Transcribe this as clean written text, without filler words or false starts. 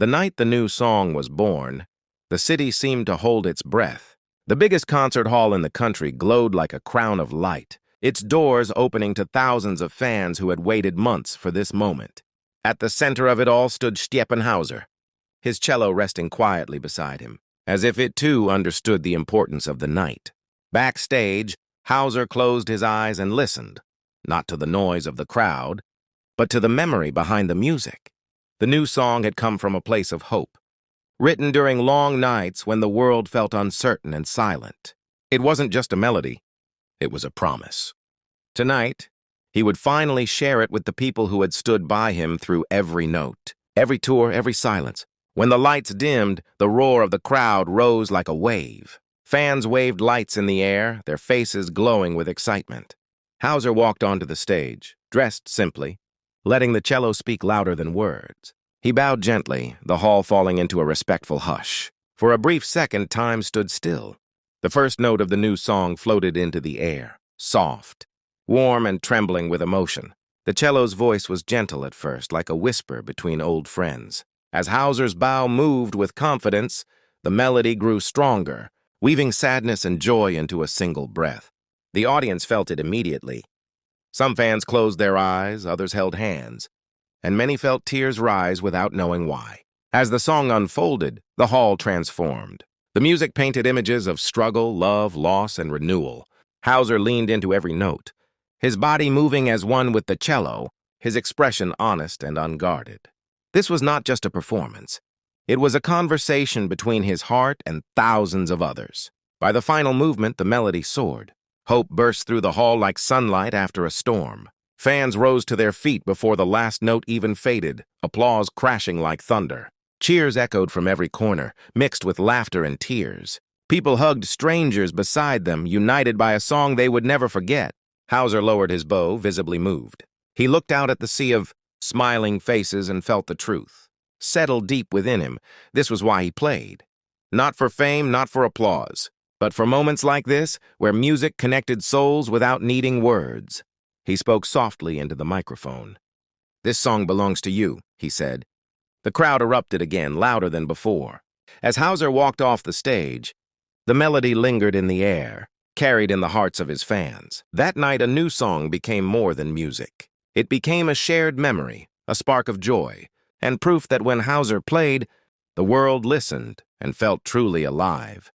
The night the new song was born, the city seemed to hold its breath. The biggest concert hall in the country glowed like a crown of light, its doors opening to thousands of fans who had waited months for this moment. At the center of it all stood stjepan Hauser, his cello resting quietly beside him, as if it too understood the importance of the night. Backstage, Hauser closed his eyes and listened, not to the noise of the crowd, but to the memory behind the music. The new song had come from a place of hope, written during long nights when the world felt uncertain and silent. It wasn't just a melody, it was a promise. Tonight, he would finally share it with the people who had stood by him through every note, every tour, every silence. When the lights dimmed, the roar of the crowd rose like a wave. Fans waved lights in the air, their faces glowing with excitement. Hauser walked onto the stage, dressed simply, letting the cello speak louder than words. He bowed gently, the hall falling into a respectful hush. For a brief second, time stood still. The first note of the new song floated into the air, soft, warm and trembling with emotion. The cello's voice was gentle at first, like a whisper between old friends. As Hauser's bow moved with confidence, the melody grew stronger, weaving sadness and joy into a single breath. The audience felt it immediately. Some fans closed their eyes, others held hands, and many felt tears rise without knowing why. As the song unfolded, the hall transformed. The music painted images of struggle, love, loss, and renewal. Hauser leaned into every note, his body moving as one with the cello, his expression honest and unguarded. This was not just a performance. It was a conversation between his heart and thousands of others. By the final movement, the melody soared. Hope burst through the hall like sunlight after a storm. Fans rose to their feet before the last note even faded, applause crashing like thunder. Cheers echoed from every corner, mixed with laughter and tears. People hugged strangers beside them, united by a song they would never forget. Hauser lowered his bow, visibly moved. He looked out at the sea of smiling faces and felt the truth. Settled deep within him, this was why he played. Not for fame, not for applause, but for moments like this, where music connected souls without needing words. He spoke softly into the microphone. "This song belongs to you," he said. The crowd erupted again, louder than before. As Hauser walked off the stage, the melody lingered in the air, carried in the hearts of his fans. That night, a new song became more than music. It became a shared memory, a spark of joy, and proof that when Hauser played, the world listened and felt truly alive.